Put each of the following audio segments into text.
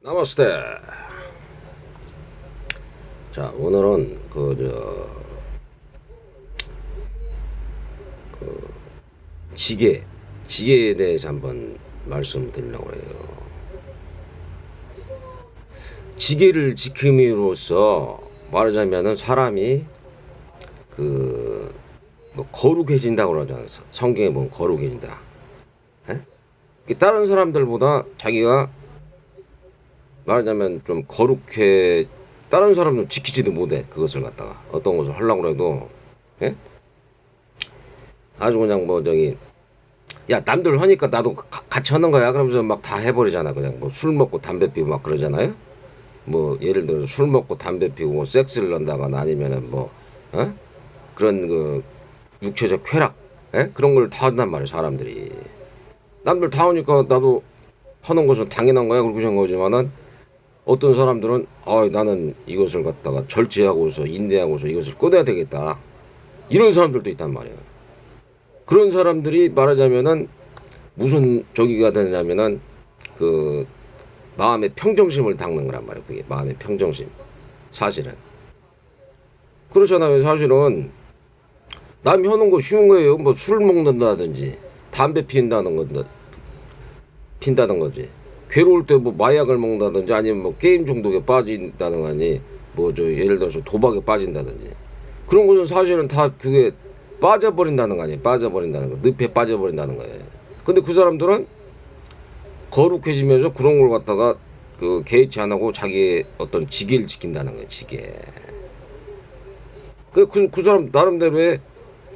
나마스테. 자, 오늘은 지게에 대해서 한번 말씀드리려고 해요. 지게를 지킴으로써 말하자면은 사람이 뭐 거룩해진다고 그러잖아요. 성경에 보면 거룩해진다. 에? 다른 사람들보다 자기가 말하자면 좀 거룩해. 다른 사람은 지키지도 못해. 그것을 갖다가 어떤 것을 하려고 해도, 예? 아주 그냥 뭐 야 남들 하니까 나도 같이 하는 거야 그러면서 막 다 해버리잖아. 그냥 뭐 술 먹고 담배 피고 막 그러잖아요. 뭐 예를 들어서 술 먹고 담배 피고 뭐 섹스를 한다거나 아니면은 뭐 그런 육체적 쾌락, 그런 걸 다 한단 말이야 사람들이. 남들 다 하니까 나도 하는 것은 당연한 거야 그렇게 생각하지만은 어떤 사람들은 나는 이것을 갖다가 절제하고서 인내하고서 이것을 꺼내야 되겠다, 이런 사람들도 있단 말이야. 그런 사람들이 말하자면은 무슨 저기가 되냐면은 그 마음의 평정심을 닦는 거란 말이야. 그게 마음의 평정심. 사실은 그렇잖아요. 사실은 남이 하는 거 쉬운 거예요. 뭐 술 먹는다든지 담배 핀다는 거지. 괴로울 때 뭐 마약을 먹는다든지 아니면 뭐 게임 중독에 빠진다든지 뭐 예를 들어서 도박에 빠진다든지 그런 것은 사실은 다 그게 빠져버린다는 거 아니에요. 빠져버린다는 거. 늪에 빠져버린다는 거예요. 근데 그 사람들은 거룩해지면서 그런 걸 갖다가 개의치 안 하고 자기의 어떤 지계를 지킨다는 거예요. 지계. 그 사람 나름대로의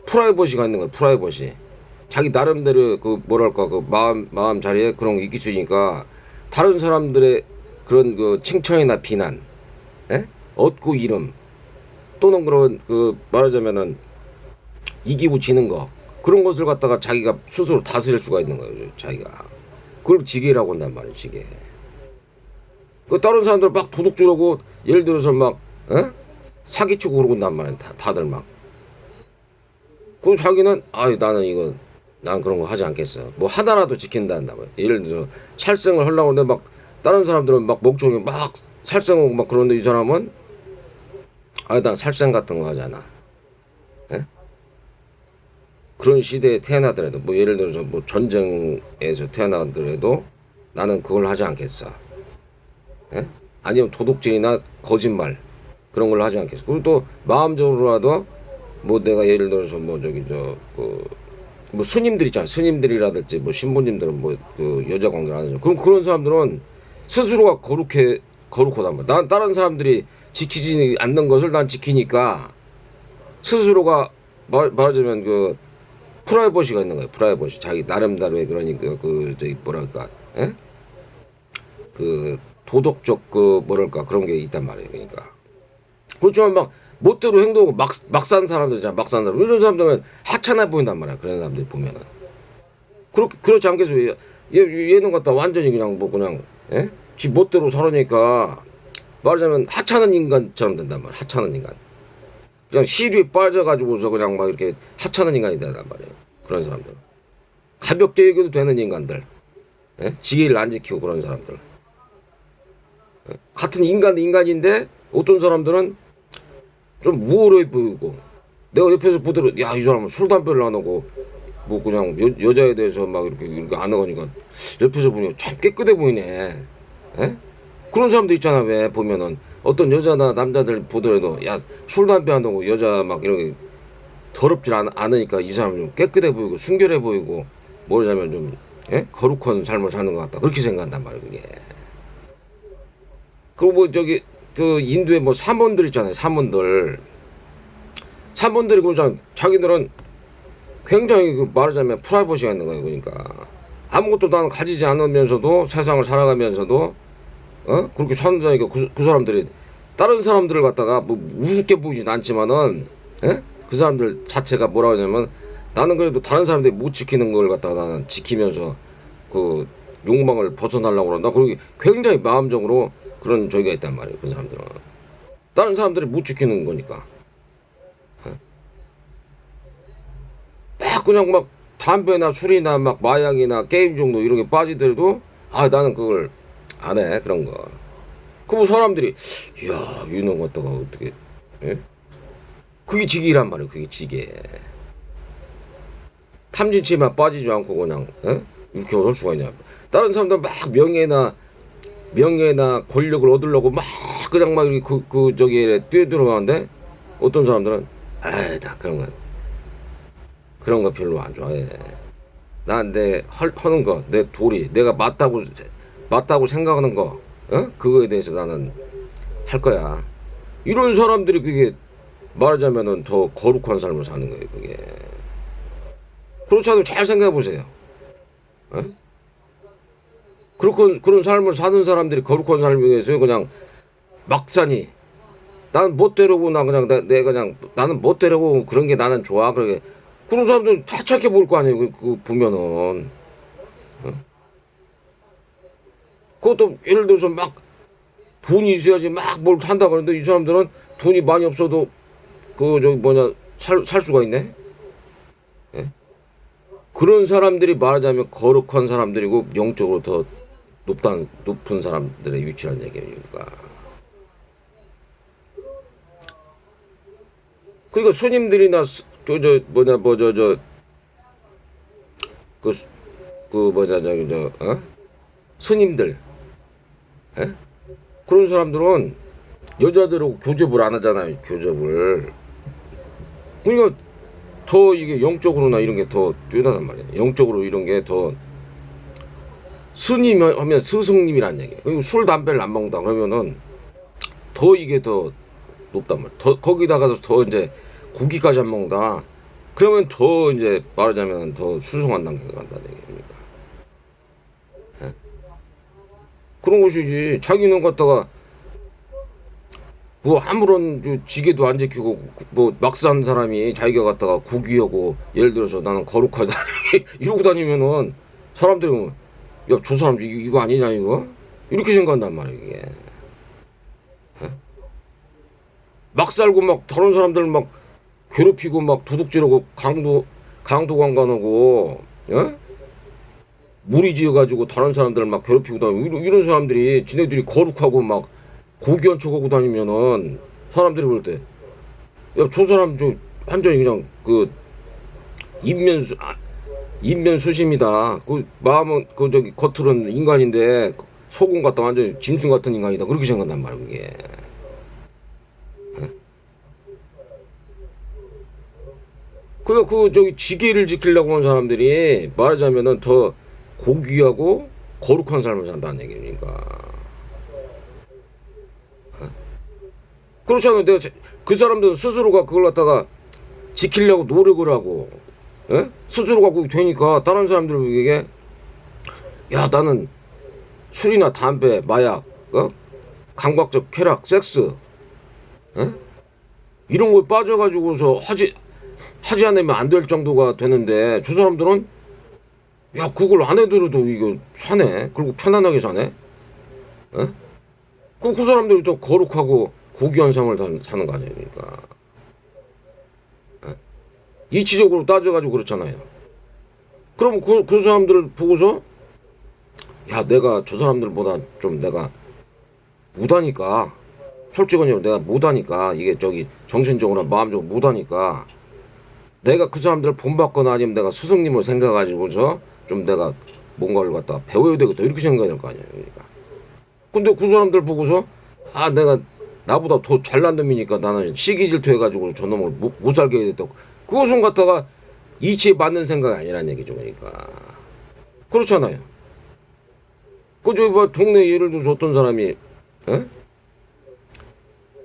프라이버시가 있는 거예요. 프라이버시. 자기 나름대로 뭐랄까 마음 자리에 그런 게 있을 수 있으니까 다른 사람들의 그런 칭찬이나 비난, 얻고 이름, 또는 그런 말하자면은 이기고 지는 거, 그런 것을 갖다가 자기가 스스로 다스릴 수가 있는 거예요. 자기가 그걸 지게라고 한단 말이에요. 지게. 다른 사람들 막 도둑질하고 예를 들어서 막 사기치고 그러고 있단 말이에요. 다들 막. 그럼 자기는 난 그런 거 하지 않겠어. 뭐 하나라도 지킨다는 말이야. 예를 들어서 살생을 하려고 하는데 막 다른 사람들은 막 목적이 막 살생하고 막 그러는데 이 사람은 난 살생 같은 거 하지 않아. 예? 그런 시대에 태어나더라도 뭐 예를 들어서 뭐 전쟁에서 태어나더라도 나는 그걸 하지 않겠어. 예? 아니면 도둑질이나 거짓말 그런 걸 하지 않겠어. 그리고 또 마음적으로라도 뭐 내가 예를 들어서 뭐 스님들 있잖아. 스님들이라든지 뭐 신부님들은 뭐 여자 관계를 하는 그럼 그런 사람들은 스스로가 거룩하단 말이야. 난 다른 사람들이 지키지 않는 것을 난 지키니까 스스로가 말하자면 프라이버시가 있는 거예요. 프라이버시. 자기 나름대로의 그러니까 뭐랄까, 도덕적 뭐랄까 그런 게 있단 말이에요. 그러니까 그렇지만 막 멋대로 행동하고 막 사는 사람들이잖아. 막 사는 사람. 이런 사람들은 하찮아 보인단 말이야. 그런 사람들이 보면은. 그렇지 않겠어요? 얘는 갖다 완전히 그냥 지 멋대로 살으니까 말하자면 하찮은 인간처럼 된단 말이야. 하찮은 인간. 그냥 시류에 빠져가지고서 그냥 막 이렇게 하찮은 인간이 된단 말이에요. 그런 사람들. 가볍게 얘기해도 되는 인간들. 지혜를 안 지키고 그런 사람들. 같은 인간인데 어떤 사람들은 좀 우월해 보이고, 내가 옆에서 보더라도 이 사람은 술 담배를 안 하고 뭐 그냥 여자에 대해서 막 이렇게 안 하니까 옆에서 보니까 참 깨끗해 보이네. 그런 사람도 있잖아. 왜 보면은 어떤 여자나 남자들 보더라도 술 담배 안 하고 여자 막 이렇게 더럽질 않으니까 이 사람 좀 깨끗해 보이고 순결해 보이고 뭐냐면 좀 거룩한 삶을 사는 것 같다, 그렇게 생각한단 말이에요. 그게. 그리고 뭐 인도에 뭐 사몬들 있잖아요. 사몬들이 그러잖아. 자기들은 굉장히 말하자면 프라이버시가 있는 거예요. 그러니까 아무것도 나는 가지지 않으면서도 세상을 살아가면서도 그렇게 산다니까 그 사람들이 다른 사람들을 갖다가 뭐 우습게 보이진 않지만은 그 사람들 자체가 뭐라 하냐면 나는 그래도 다른 사람들이 못 지키는 걸 갖다가 나는 지키면서 욕망을 벗어나려고 그런다. 그리고 굉장히 마음적으로 그런 저기가 있단 말이에요. 그 사람들은 다른 사람들이 못 지키는 거니까 막 그냥 막 담배나 술이나 막 마약이나 게임 중독 이런 게 빠지더라도 나는 그걸 안 해 그런 거. 그럼 사람들이 이야 이놈 갖다가 어떻게 예? 그게 직이란 말이야. 그게 직에 탐진치에만 빠지지 않고 그냥 예? 이렇게 할 수가 있냐. 다른 사람들 막 명예나 권력을 얻으려고 막 그냥 막 이렇게 그 저기에 뛰어들어가는데 어떤 사람들은 에이 나 그런 거 별로 안 좋아해. 난 내 하는 거 내 도리 내가 맞다고 생각하는 거 어? 그거에 대해서 나는 할 거야. 이런 사람들이 그게 말하자면은 더 거룩한 삶을 사는 거예요. 그게 그렇지 않으면 잘 생각해 보세요. 어? 그런 삶을 사는 사람들이 거룩한 삶을 위해서 그냥 막사니 난 멋대로고 나 그냥 내가 그냥 나는 멋대로고 그런 게 나는 좋아. 그러게 그런 사람들 다 착해 보일 거 아니에요. 그 보면은 어? 그것도 예를 들어서 막 돈이 있어야지 막 뭘 산다 그러는데 이 사람들은 돈이 많이 없어도 그 저기 뭐냐 살 수가 있네. 예? 그런 사람들이 말하자면 거룩한 사람들이고 영적으로 더 높은 사람들의 위치라는 얘기니까. 그러니까 스님들이나 저 뭐냐 뭐 저 그 뭐냐 저기 스님들 예? 그런 사람들은 여자들하고 교접을 안 하잖아요. 교접을. 그러니까 더 이게 영적으로나 이런 게 더 뛰어나단 말이에요. 영적으로 이런 게 더 스님 하면 스승님이란 얘기예요. 그리고 술 담배를 안 먹는다 그러면은 더 이게 더 높단 말이에요. 더 거기다가서 더 이제 고기까지 안 먹는다. 그러면 더 이제 말하자면 더 수승한 단계가 간다는 얘기입니까? 예? 그런 것이지. 자기는 갖다가 뭐 아무런 지게도 안 지키고 뭐 막 산 사람이 자기가 갖다가 고귀하고 예를 들어서 나는 거룩하다 이러고 다니면은 사람들이 뭐, 야 저 사람 이거 아니냐 이거 이렇게 생각한단 말이야 이게. 예? 막 살고 막 다른 사람들 막 괴롭히고 막 도둑질하고 강도강간하고 예? 무리지어가지고 다른 사람들 막 괴롭히고 다니고 이런 사람들이 지네들이 거룩하고 막 고귀한 척하고 다니면은 사람들이 볼 때 야 저 사람 저 완전히 그냥 그 인면수 인면수심이다. 그 마음은 그 저기 겉으로는 인간인데 속은 갖다 완전히 짐승 같은 인간이다. 그렇게 생각한단 말이야 그게. 그 저기 지계를 지키려고 하는 사람들이 말하자면은 더 고귀하고 거룩한 삶을 산다는 얘기니까. 그렇지 않아요. 내가 그 사람들은 스스로가 그걸 갖다가 지키려고 노력을 하고 스스로가 그게 되니까 다른 사람들에게 야 나는 술이나 담배, 마약, 강박적 쾌락, 섹스 이런 거에 빠져가지고서 하지 않으면 안 될 정도가 되는데 저 사람들은 야 그걸 안 해도 이거 사네. 그리고 편안하게 사네. 어? 그럼 그 사람들이 또 거룩하고 고귀한 삶을 사는 거 아니에요. 그러니까 이치적으로 따져가지고 그렇잖아요. 그럼 그 사람들을 보고서 야 내가 저 사람들보다 좀 내가 못하니까 솔직하게 내가 못하니까 이게 저기 정신적으로 마음적으로 못하니까 내가 그 사람들을 본받거나 아니면 내가 스승님을 생각가지고서 좀 내가 뭔가를 갖다 배워야 되겠다 이렇게 생각할 거 아니에요. 그러니까 근데 그 사람들 보고서 아 내가 나보다 더 잘난 놈이니까 나는 시기 질투해가지고 저놈을 못 살게 해야겠다. 그것은 갖다가 이치에 맞는 생각이 아니란 얘기죠. 그러니까 그렇잖아요. 그 저기 뭐 동네 예를 들어서 어떤 사람이 에?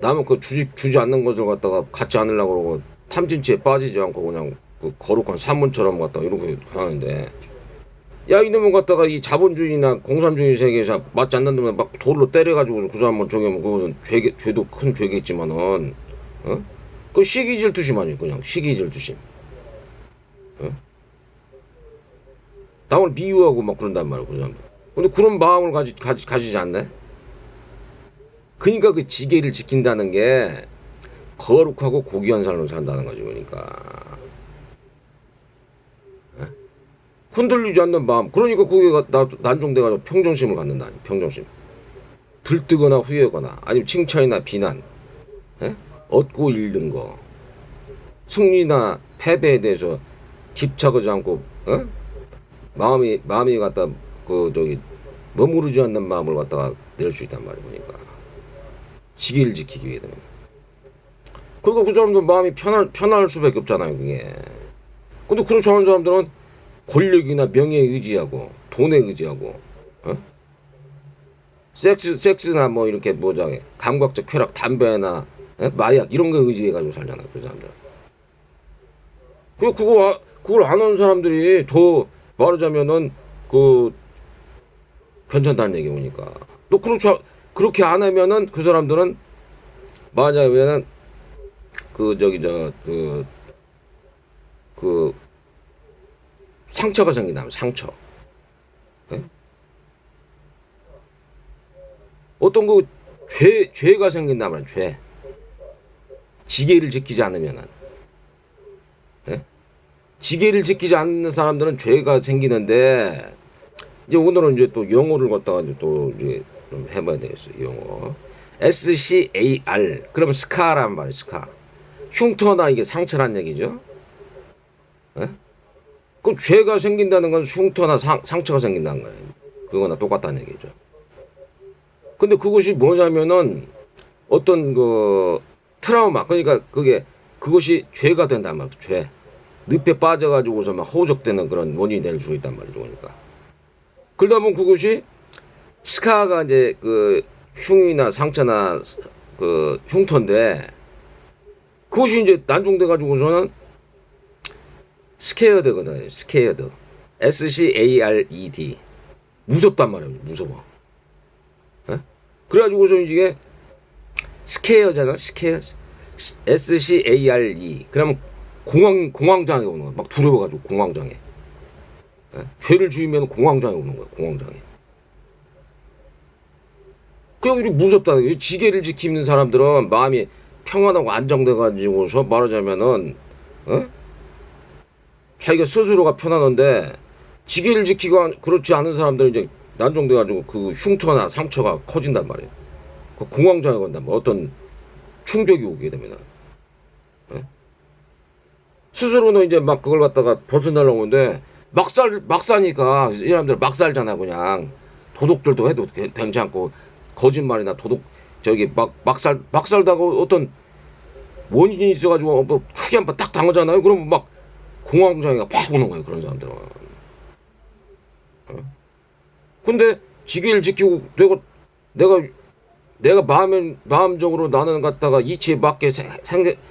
남은 그 주지 않는 것을 갖다가 갖지 않으려고 그러고 탐진치에 빠지지 않고 그냥 그 거룩한 산문처럼 갖다가 이렇게 하는데 야 이놈은 갖다가 이 자본주의나 공산주의 세계에서 맞지 않는 놈을 막 돌로 때려가지고 그 사람을 정하면 그거는 죄도 큰 죄겠지만은 그 시기질투심 아니에요. 그냥 시기질투심. 남을 미워하고 막 그런단 말이에요. 그 사람들. 근데 그런 마음을 가지지 않네. 그러니까 그 지계를 지킨다는 게 거룩하고 고귀한 삶을 산다는 거죠. 그러니까 흔들리지 않는 마음. 그러니까 그게 난종돼가지고 평정심을 갖는다. 평정심. 들뜨거나 후회하거나 아니면 칭찬이나 비난, 예? 얻고 잃는 거, 승리나 패배에 대해서 집착하지 않고 마음이 갖다 그 저기 머무르지 않는 마음을 갖다가 낼 수 있단 말이야. 보니까 시기를 지키기 위해 되면. 그러니까 그 사람들 마음이 편할 수밖에 없잖아요. 그게. 근데 그렇지 않은 사람들은 권력이나 명예에 의지하고 돈에 의지하고 섹스나 뭐 이렇게 뭐자 감각적 쾌락, 담배나 마약 이런 거 의지해가지고 살잖아. 그 사람들. 그걸 안 하는 사람들이 더 말하자면은 그 괜찮다는 얘기 오니까. 또 그렇게 안 하면은 그 사람들은 말하자면은 그 저기 그 상처가 생긴다면 상처. 예? 어떤 그 죄가 생긴다면 죄. 지계를 지키지 않으면은. 예? 지계를 지키지 않는 사람들은 죄가 생기는데 이제 오늘은 이제 또 영어를 갖다가 또 이제 좀 해봐야 되겠어요. 영어. SCAR. 그러면 스카란 말이에요. 스카. 흉터나 이게 상처란 얘기죠. 예? 그 죄가 생긴다는 건 흉터나 상처가 생긴다는 거예요. 그거나 똑같다는 얘기죠. 근데 그것이 뭐냐면은 어떤 그 트라우마, 그러니까 그것이 죄가 된단 말이에요. 죄. 늪에 빠져가지고서 막 호적되는 그런 원인이 될 수 있단 말이죠. 그러니까. 그러다 보면 그것이 스카가 이제 그 흉이나 상처나 그 흉터인데 그것이 이제 난중돼가지고서는 스케어드거든요. 스케어드. SCARED. 무섭단 말이에요. 무서워. 에? 그래가지고서 이게 스케어잖아. 스케어. SCARE. 그러면 공황장애 오는 거야. 막 두려워가지고 공황장애. 에? 죄를 지으면 공황장애 오는 거야. 공황장애. 그냥 이렇게 무섭다. 지게를 지키는 사람들은 마음이 평안하고 안정돼가지고서 말하자면은 자기가 스스로가 편안한데 지게를 지키고 그렇지 않은 사람들은 이제 난종돼가지고 그 흉터나 상처가 커진단 말이에요. 그 공황장애 건단 말이에요. 어떤 충격이 오게 되면은 스스로는 이제 막 그걸 갖다가 벗어나려고 하는데 막 사니까 이 사람들 막 살잖아. 그냥 도둑들도 해도 괜찮고 거짓말이나 도둑 저기 막 살다가 어떤 원인이 있어가지고 뭐 크게 한 번 딱 당하잖아요. 그러면 막 공황장애가 팍 오는 거예요. 그런 사람들은. 근데 지기를 지키고 내가 마음적으로 나는 갖다가 이치에 맞게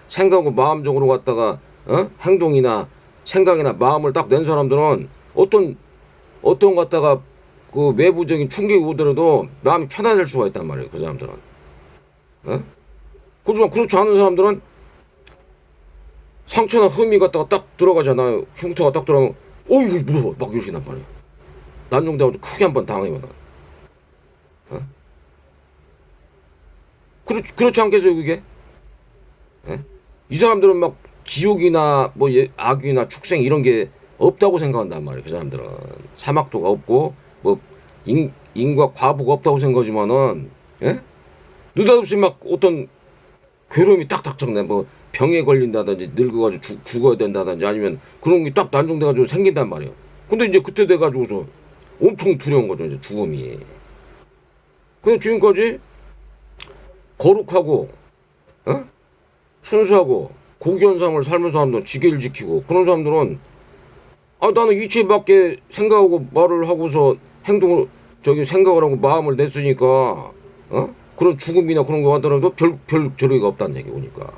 생각하고 마음적으로 갖다가 행동이나 생각이나 마음을 딱 낸 사람들은 어떤 갖다가 그 외부적인 충격이 오더라도 마음이 편안할 수가 있단 말이에요. 그 사람들은. 그렇지만 그렇지 않은 사람들은 상처나 흠이 갖다가 딱 들어가잖아요. 흉터가 딱 들어가면 어이구 무서워 막 이렇게 난 말이에요. 난종돼가지고 크게 한번 당하면 그렇지 않겠어요 그게? 이 사람들은 막 기옥이나 뭐 악귀나 축생 이런 게 없다고 생각한단 말이에요. 그 사람들은 사막도가 없고 뭐 인과 과부가 없다고 생각하지만은 느닷없이 막 어떤 괴로움이 딱 닥쳤네. 뭐 병에 걸린다든지 늙어가지고 죽어야 된다든지 아니면 그런 게 딱 난종돼가지고 생긴단 말이에요. 근데 이제 그때 돼가지고서 엄청 두려운 거죠. 이제 죽음이. 근데 지금까지 거룩하고 순수하고 고귀한 삶을 살면서 사람들은 지계를 지키고 그런 사람들은 나는 이치에 맞게 생각하고 말을 하고서 행동을 생각을 하고 마음을 냈으니까 그런 죽음이나 그런 거 하더라도 별 저리가 없다는 얘기 오니까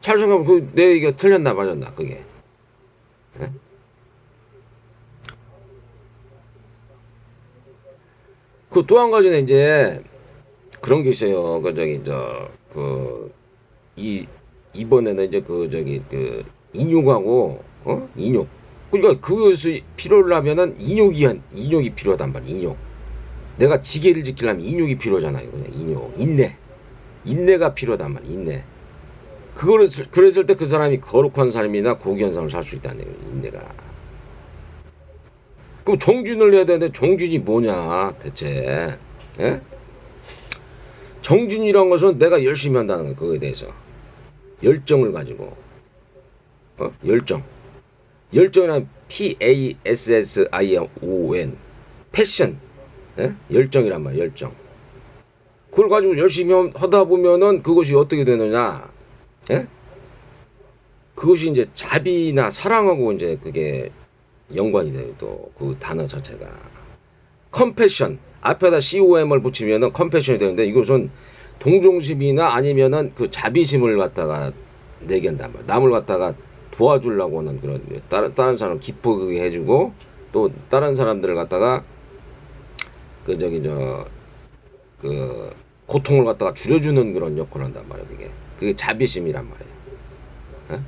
잘 생각하면 내 얘기가 틀렸나 맞았나 그게. 그 또 한 가지는 이제 그런 게 있어요. 이번에는 이제 인욕하고 인욕. 그러니까 그것이 필요를 하면은 인욕이 필요하단 말이야. 인욕. 내가 지게를 지키려면 인욕이 필요하잖아요. 그냥 인내가 필요하단 말이야. 인내. 그랬을 때 그 사람이 거룩한 삶이나 고귀한 삶을 살 수 있다는 거예요. 인내가. 그럼 정진을 해야 되는데 정진이 뭐냐 대체? 정진이란 것은 내가 열심히 한다는 거야. 그거에 대해서 열정을 가지고 열정. 열정이란 PASSION 패션. 예? 열정이란 말이야. 열정. 그걸 가지고 열심히 하다 보면은 그것이 어떻게 되느냐? 예? 그것이 이제 자비나 사랑하고 이제 그게 연관이 돼요. 또 그 단어 자체가 컴패션 앞에다 COM을 붙이면은 컴패션이 되는데 이것은 동정심이나 아니면은 그 자비심을 갖다가 내견단 말이야. 남을 갖다가 도와주려고 하는 그런 다른 사람 기쁘게 해주고 또 다른 사람들을 갖다가 그 저기 그 고통을 갖다가 줄여주는 그런 역할을 한단 말이야. 그게 자비심이란 말이야. 예?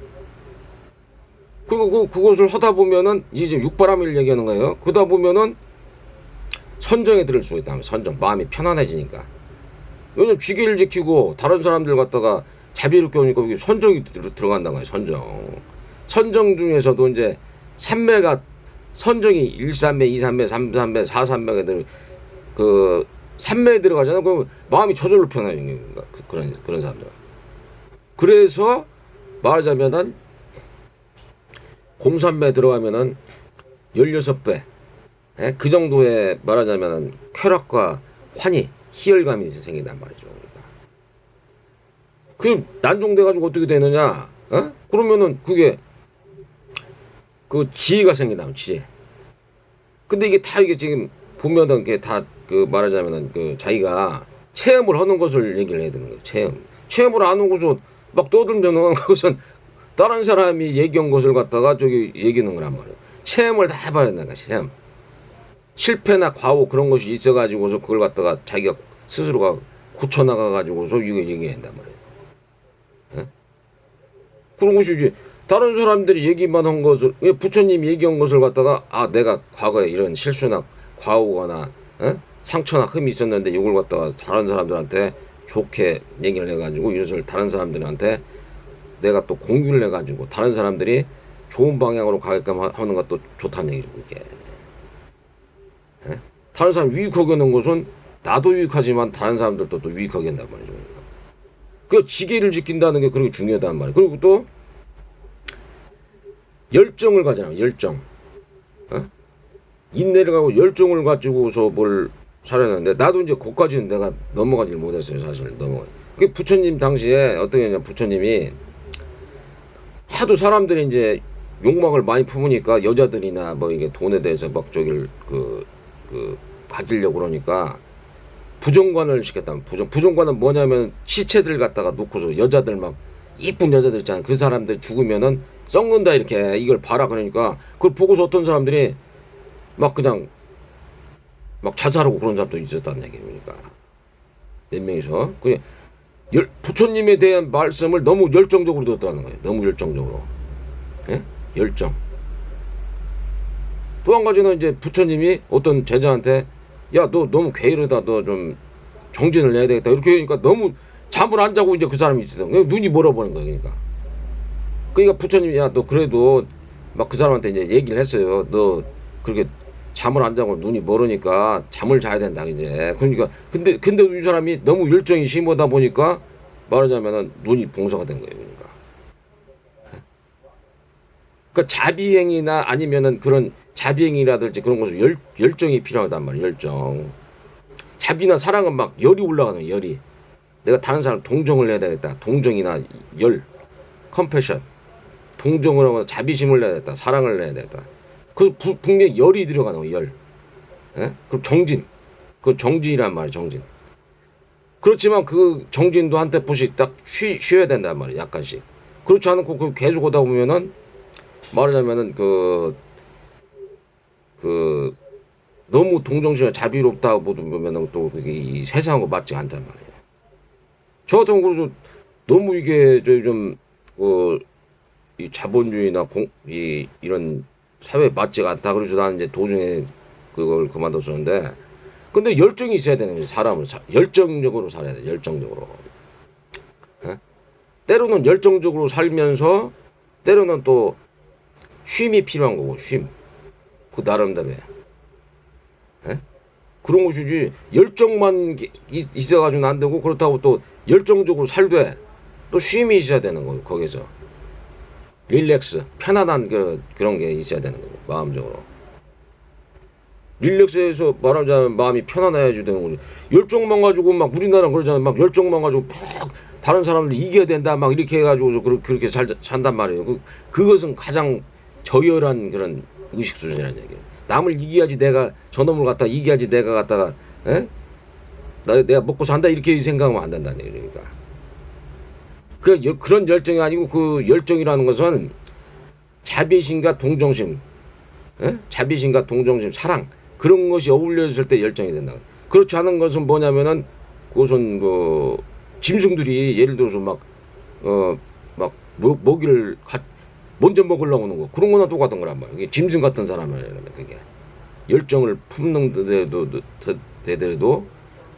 그리고 그것을 하다 보면은 이제 육바람일 얘기하는 거예요. 그러다 보면은 선정에 들을 수가 있다. 선정 마음이 편안해지니까. 왜냐면 쥐기를 지키고 다른 사람들 갖다가 자비롭게 오니까 선정이 들어간다는 거예요. 선정 중에서도 이제 삼매가 선정이 1삼매, 2삼매, 3삼매, 4삼매가 그 삼매에 들어가잖아요. 그럼 마음이 저절로 편해지는 거야. 그런 사람들. 그래서 말하자면은 공삼매 들어가면은 16배. 예? 그 정도의 말하자면은 쾌락과 환희, 희열감이 생긴단 말이죠. 그 난종돼가지고 어떻게 되느냐? 그러면은 그게 그 지혜가 생긴다면 지혜. 근데 이게 다 이게 지금 보면은 이게 다 그 말하자면은 그 자기가 체험을 하는 것을 얘기를 해야 되는 거예요. 체험을 안 하고서 막 떠들면은 그것은 다른 사람이 얘기한 것을 갖다가 저기 얘기하는 거란 말이에요. 체험을 다 해봐야 된다니까. 체험. 실패나 과오 그런 것이 있어가지고서 그걸 갖다가 자기가 스스로가 고쳐나가가지고서 이거 얘기해야 된단 말이에요. 예? 그런 것이 이제 다른 사람들이 얘기만 한 것을 부처님이 얘기한 것을 갖다가 내가 과거에 이런 실수나 과오거나 상처나 흠이 있었는데 이걸 갖다가 다른 사람들한테 좋게 얘기를 해가지고 이것을 다른 사람들한테 내가 또 공유를 해가지고 다른 사람들이 좋은 방향으로 가게끔 하는 것도 좋다는 얘기죠. 그게. 예? 다른 사람 유익하게 하는 것은 나도 유익하지만 다른 사람들도 또 유익하게 한단 말이죠. 그 지계를 지킨다는 게 그렇게 중요하단 말이에요. 그리고 또 열정을 가지라. 열정. 인내를 가고 열정을 가지고서 뭘 살았는데 나도 이제 거기까지는 내가 넘어가질 못했어요. 사실 그 부처님 당시에 어떻게 했냐. 부처님이 하도 사람들이 이제 욕망을 많이 품으니까 여자들이나 뭐 이게 돈에 대해서 막 저기를 가지려고 그러니까 부정관을 시켰다. 부정관은 뭐냐면 시체들 갖다가 놓고서 여자들 막 이쁜 여자들 있잖아요. 그 사람들 죽으면은 썩는다 이렇게 이걸 봐라 그러니까 그걸 보고서 어떤 사람들이 막 그냥 막 자살하고 그런 사람도 있었다는 얘기니까 몇 명이서 그 부처님에 대한 말씀을 너무 열정적으로 듣다는 거예요. 너무 열정적으로. 예? 열정. 또 한 가지는 이제 부처님이 어떤 제자한테 야, 너 너무 게으르다. 너 좀 정진을 해야 되겠다. 이렇게 하니까 너무 잠을 안 자고 이제 그 사람이 있어. 눈이 멀어버린 거야. 그러니까 부처님이 야, 너 그래도 막 그 사람한테 이제 얘기를 했어요. 너 그렇게 잠을 안 자고 눈이 멀으니까 잠을 자야 된다 이제. 그러니까 근데 이 사람이 너무 열정이 심하다 보니까 말하자면은 눈이 봉사가 된 거예요. 그러니까 자비행위나 아니면은 그런 자비행위라든지 그런 것을 열정이 필요하단 말이에요. 열정. 자비나 사랑은 막 열이 올라가는 거예요. 열이. 내가 다른 사람 동정을 해야 되겠다. 동정이나 컴패션. 동정을 하고 자비심을 해야 되겠다. 사랑을 해야 되겠다. 그 분명히 열이 들어가는 거예요. 열. 예? 그럼 정진. 그 정진이란 말이에요. 정진. 그렇지만 그 정진도 한 테포씩 딱 쉬어야 된단 말이에요. 약간씩. 그렇지 않고 그 계속 오다 보면은 말하자면은 너무 동정심이 자비롭다 보면은 또 그게 이 세상하고 맞지 않단 말이에요. 저 같은 경우도 너무 이게 이 자본주의나 이런 사회에 맞지가 않다. 그래서 나는 이제 도중에 그걸 그만뒀었는데, 근데 열정이 있어야 되는 거예요. 사람은 열정적으로 살아야 돼. 열정적으로. 예? 때로는 열정적으로 살면서 때로는 또 쉼이 필요한 거고 쉼. 그 나름대로에. 예? 그런 것이지 열정만 있어가지고는 안 되고 그렇다고 또 열정적으로 살되 또 쉼이 있어야 되는 거예요. 거기서 릴렉스 편안한 그런 게 있어야 되는 거고 마음적으로 릴렉스해서 말하자면 마음이 편안해야지 되는 거지. 열정만 가지고 막 우리나라 그러잖아요. 막 열정만 가지고 막 다른 사람들 이겨야 된다 막 이렇게 해가지고 그렇게 산단 말이에요. 그것은 가장 저열한 그런 의식 수준이라는 얘기예요. 남을 이겨야지 내가 저놈을 갖다 이겨야지 내가 갖다가 에? 내가 먹고 산다 이렇게 생각하면 안 된다는 얘기니까. 그런 열정이 아니고 그 열정이라는 것은 자비심과 동정심, 에? 자비심과 동정심, 사랑 그런 것이 어울려졌을 때 열정이 된다. 그렇지 않은 것은 뭐냐면은 그것은 그 짐승들이 예를 들어서 막 먹이를 먼저 먹으려고 하는 거 그런 거나 똑같은 거란 말이야. 이게 짐승 같은 사람이라면 그게 열정을 품는 데도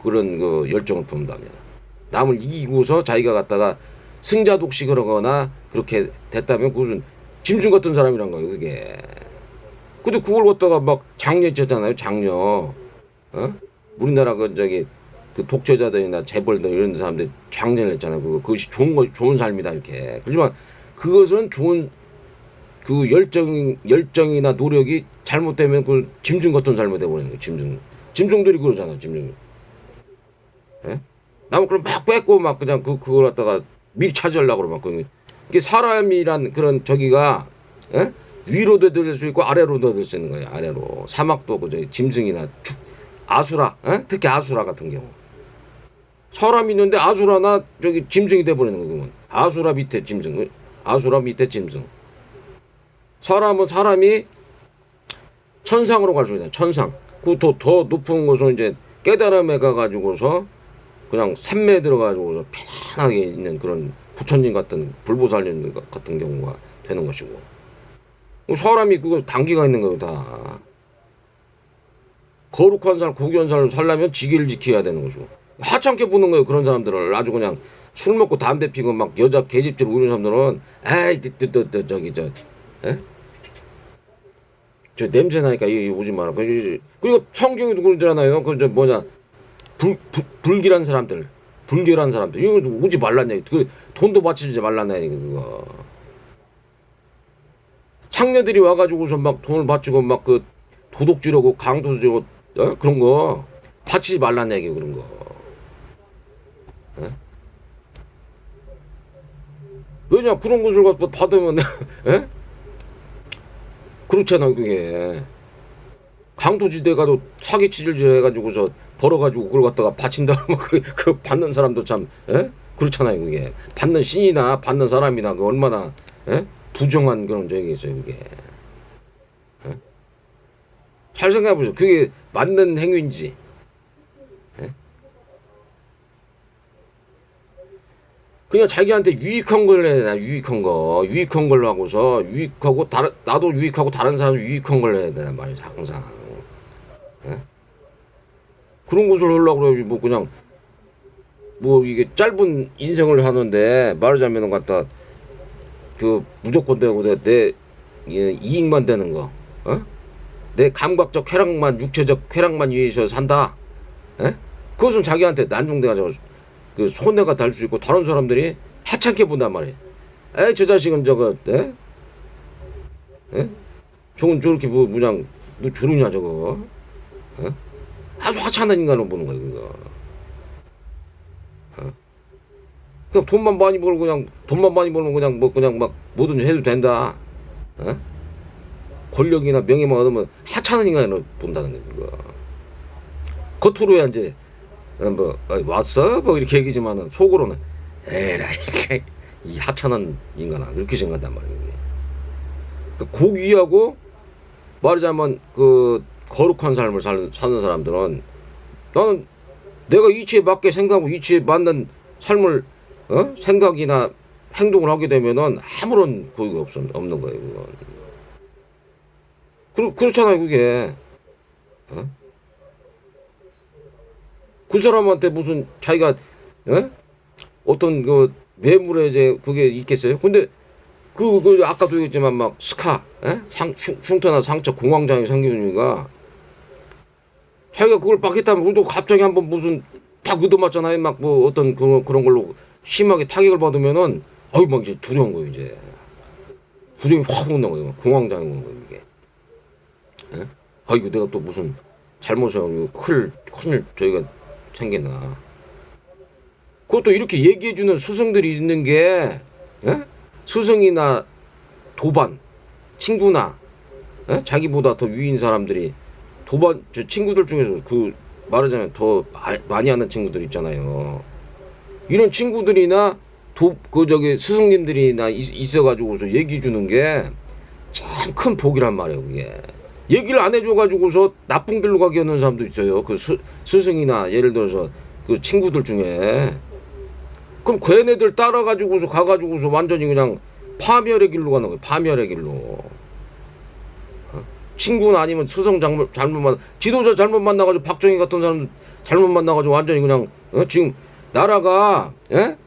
그런 그 열정을 품는답니다. 남을 이기고서 자기가 갖다가 승자 독식을 하거나 그렇게 됐다면 그것은 짐승 같은 사람이란 거예요. 그게. 근데 그걸 갖다가 막 장려했잖아요. 장려. 어? 우리나라 그 독재자들이나 재벌들 이런 사람들 장려를 했잖아요. 그것이 좋은 삶이다 이렇게. 그렇지만 그것은 좋은 그 열정이나 노력이 잘못되면 그 짐승 같은 삶이 돼버리는 거예요. 짐승들이 그러잖아. 짐승. 예? 나무 그럼 막 뺏고 막 그냥 그걸 갖다가 미리 차지하려고 그러면 그게 사람이란 그런 저기가 예? 위로도 될 수 있고 아래로도 될 수 있는 거예요. 아래로 사막도 그 짐승이나 아수라 예? 특히 아수라 같은 경우 사람이 있는데 아수라나 저기 짐승이 돼버리는 거예요. 아수라 밑에 짐승 아수라 밑에 짐승 사람은 사람이 천상으로 갈 수 있잖아요. 천상 더 높은 곳은 이제 깨달음에 가가지고서 그냥 산매에 들어가지고서 편안하게 있는 그런 부처님 같은 불보살님 같은 경우가 되는 것이고 사람이 그거 단계가 있는 거예요. 다 거룩한 살 고귀한 살을 살려면 지기를 지켜야 되는 것이고 하찮게 보는 거예요. 그런 사람들을 아주 그냥 술 먹고 담배 피고 막 여자 계집질 우는 사람들은 에이 저기 에? 저 냄새 나니까 이 오지 마라. 그리고 성경에도 그러잖아요. 불길한 사람들, 불결한 사람들, 이거 오지 말라는 얘기. 돈도 바치지 말라는 얘기, 그거. 창녀들이 와가지고서 막 돈을 바치고 막 도둑질하고 강도질하고, 그런 거. 바치지 말라는 얘기, 그런 거. 에? 왜냐, 그런 것을 받으면, 에? 그렇잖아, 그게. 강도지대 가도 사기치질 해가지고서 벌어가지고 그걸 갖다가 바친다 그러면 그 받는 사람도 참 그렇잖아요. 그게 받는 신이나 받는 사람이나 그 얼마나 부정한 그런 적이 있어요. 그게 에? 잘 생각해보세요. 그게 맞는 행위인지 그냥 자기한테 유익한 걸 해야 되나. 유익한 걸 하고서 유익하고 나도 유익하고 다른 사람도 유익한 걸 해야 되단 말이죠. 항상 그런 것을 하려고 그래야지. 그냥 이게 짧은 인생을 하는데 말하자면 갖다 무조건 되고 내 이익만 되는 거 내 감각적 쾌락만 육체적 쾌락만 위해서 산다. 그것은 자기한테 난중돼가지고 손해가 될 수 있고 다른 사람들이 하찮게 본단 말이에요. 저 자식은 저거 저건 저렇게 그냥 저러냐 저거 아주 하찮은 인간으로 보는 거예요. 그거 그냥 돈만 많이 벌면 그냥 막 뭐든지 해도 된다. 권력이나 명예만 얻으면 하찮은 인간으로 본다는 거예요. 그거 겉으로야 이제 왔어? 이렇게 얘기지만은 속으로는 에라이 이 하찮은 인간아 이렇게 생각한단 말이에요. 고귀하고 말하자면 거룩한 삶을 사는 사람들은 나는 내가 이치에 맞게 생각하고 이치에 맞는 삶을 생각이나 행동을 하게 되면은 아무런 고의가 없는 거예요. 그건 그렇잖아요. 그게 그 사람한테 무슨 자기가 어떤 매물에 이제 그게 있겠어요? 근데 아까도 얘기했지만 막 스카 흉터나 상처 공황장애 생기니까 자기가 그걸 받겠다면 우리도 갑자기 한번 무슨 딱 얻어맞잖아요. 막 뭐 어떤 그런 걸로 심하게 타격을 받으면은 아유 막 이제 두려운 거예요 이제. 부정이 확 오는 거예요. 공황장애 오는 거예요 이게. 예? 아 이거 내가 또 무슨 잘못을 하고 큰일 저희가 생겼나. 그것도 이렇게 얘기해주는 스승들이 있는 게 예? 스승이나 도반 친구나 예? 자기보다 더 위인 사람들이 도반 저 친구들 중에서 그 말하자면 더 많이 하는 친구들 있잖아요. 이런 친구들이나 그 저기 스승님들이나 있어가지고서 얘기 주는 게 참 큰 복이란 말이에요. 그게 얘기를 안 해줘가지고서 나쁜 길로 가게 하는 사람도 있어요. 그 스승이나 예를 들어서 그 친구들 중에. 그럼 걔네들 따라가지고서 가가지고서 완전히 그냥 파멸의 길로 가는 거예요. 파멸의 길로. 친구나 아니면 스승 잘못 만나, 지도자 잘못 만나가지고 박정희 같은 사람 잘못 만나가지고 완전히 그냥 지금 나라가 예?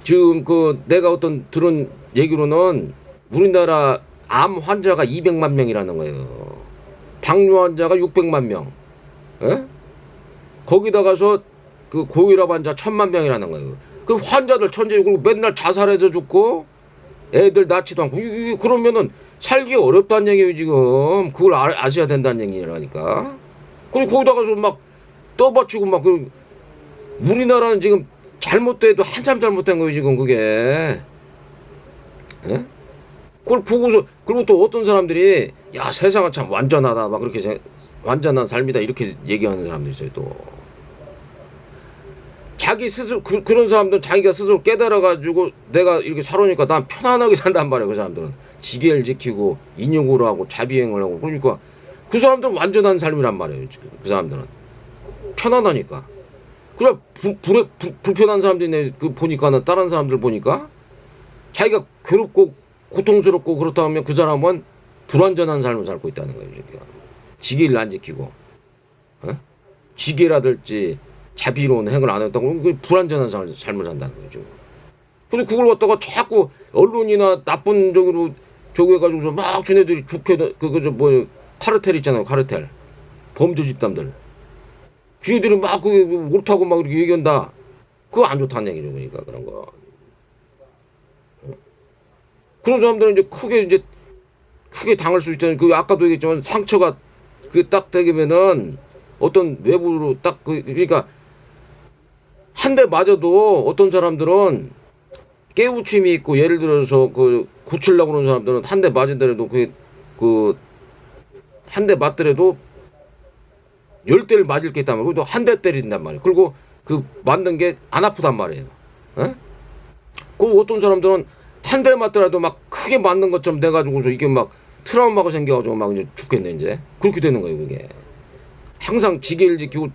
지금 그 내가 어떤 들은 얘기로는 우리나라 암 환자가 200만 명이라는 거예요. 당뇨 환자가 600만 명. 예? 거기다가서 그 고혈압 환자 1000만 명이라는 거예요. 그 환자들 천재 그리고 맨날 자살해서 죽고 애들 낳지도 않고 이게 그러면은 살기 어렵다는 얘기예요 지금. 그걸 아셔야 된다는 얘기라니까. 그리고 거기다가서 막 떠받치고 막 그 우리나라는 지금 잘못돼도 한참 잘못된 거예요 지금 그게. 예? 그걸 보고서 그리고 또 어떤 사람들이 야 세상은 참 완전하다 막 그렇게 완전한 삶이다 이렇게 얘기하는 사람도 있어요 또. 자기 스스로 그런 사람들은 자기가 스스로 깨달아가지고 내가 이렇게 살아오니까 난 편안하게 산단 말이에요. 그 사람들은 지계를 지키고 인욕으로 하고 자비행을 하고 그러니까 그 사람들은 완전한 삶이란 말이에요. 그 사람들은 편안하니까. 그래 불편한 사람들이 그 보니까는 다른 사람들 보니까 자기가 괴롭고 고통스럽고 그렇다 하면 그 사람은 불완전한 삶을 살고 있다는 거예요. 그러니까. 지계를 안 지키고 지계라든지 자비로운 행을 안 했다고 그 불완전한 삶을 산다는 거죠. 근데 그걸 갖다가 자꾸 언론이나 나쁜 쪽으로 저기 해가지고서 막 쟤네들이 좋게 뭐 카르텔 있잖아요. 카르텔 범죄 집단들 쟤네들이 막 그게 옳다고 막 이렇게 얘기한다. 그거 안 좋다는 얘기죠. 그러니까 그런 거. 그런 사람들은 이제 크게 당할 수 있다는 그 아까도 얘기했지만 상처가 그 딱 되면은 어떤 외부로 딱 그러니까 한 대 맞아도 어떤 사람들은 깨우침이 있고 예를 들어서 그 고치려고 그러는 사람들은 한 대 맞은더라도 한 대 맞더라도 10대를 맞을 게 있단 말이에요. 그래도 한 대 때린단 말이에요. 그리고 그 맞는 게 안 아프단 말이에요. 에? 그 어떤 사람들은 한 대 맞더라도 막 크게 맞는 것처럼 돼가지고서 이게 막 트라우마가 생겨가지고 막 이제 죽겠네 이제 그렇게 되는 거예요 그게. 항상 지게를 지키고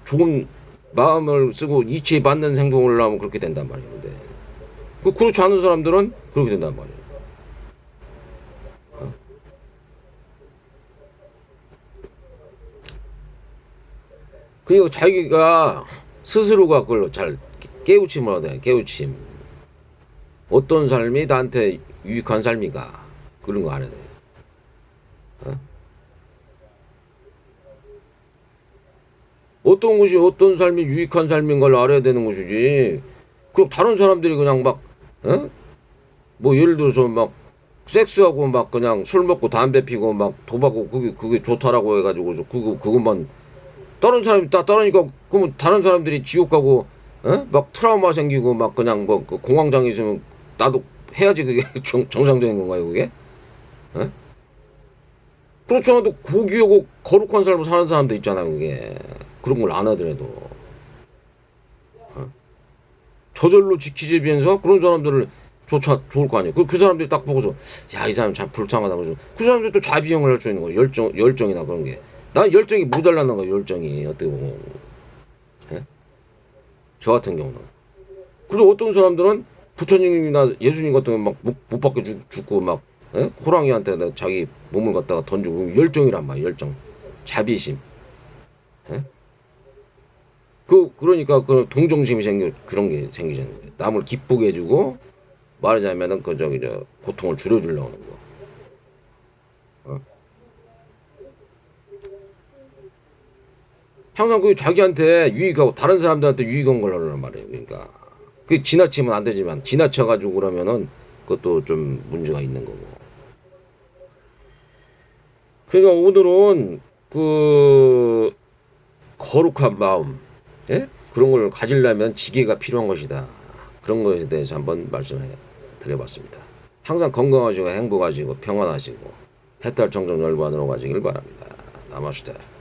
좋은 마음을 쓰고 이치에 맞는 행동을 하면 그렇게 된단 말이에요. 근데 그렇지 않은 사람들은 그렇게 된단 말이에요. 그리고 자기가 스스로가 그걸로 잘 깨우침을 얻어야 깨우침. 어떤 삶이 나한테 유익한 삶인가 그런 거 알아야 돼요. 어떤 것이 어떤 삶이 유익한 삶인 걸 알아야 되는 것이지. 그럼 다른 사람들이 그냥 막, 뭐 예를 들어서 막 섹스하고 막 그냥 술 먹고 담배 피고 막 도박하고 그게 좋다라고 해가지고서 그것만 다른 사람이 다 따르니까 그러면 다른 사람들이 지옥 가고, 막 트라우마 생기고 막 그냥 뭐그 공황장애 있으면 나도 해야지 그게 정상적인 건가요 그게? 에? 그렇지 않아도 고귀하고 거룩한 삶을 사는 사람도 있잖아요 그게. 그런 걸 안 하더라도 저절로 지키면서 그런 사람들을 좋을 거 아니에요. 그 사람들이 딱 보고서 야 이 사람 참 불쌍하다 그래서 그 사람들이 또 자비형을 할 수 있는 거예요. 열정이나 그런 게. 난 열정이 모자라는 거예요. 열정이 어떻게 보면 저 같은 경우는. 그리고 어떤 사람들은 부처님이나 예수님 같은 경우 막 못 받게 죽고 막 호랑이한테 자기 몸을 갖다가 던지고 열정이란 말이에요. 열정, 자비심. 그러니까 그 동정심이 그런 게 생기잖아요. 남을 기쁘게 해주고 말하자면은 그 저기 고통을 줄여주려고 하는 거. 항상 그 자기한테 유익하고 다른 사람들한테 유익한 걸 하려는 말이에요. 그러니까 그 지나치면 안 되지만 지나쳐가지고 그러면은 그것도 좀 문제가 있는 거고. 그러니까 오늘은 그 거룩한 마음, 예? 그런 걸 가지려면 지혜가 필요한 것이다. 그런 것에 대해서 한번 말씀해 드려봤습니다. 항상 건강하시고 행복하시고 평안하시고 해탈 청정 열반으로 가시길 바랍니다. 나마스테.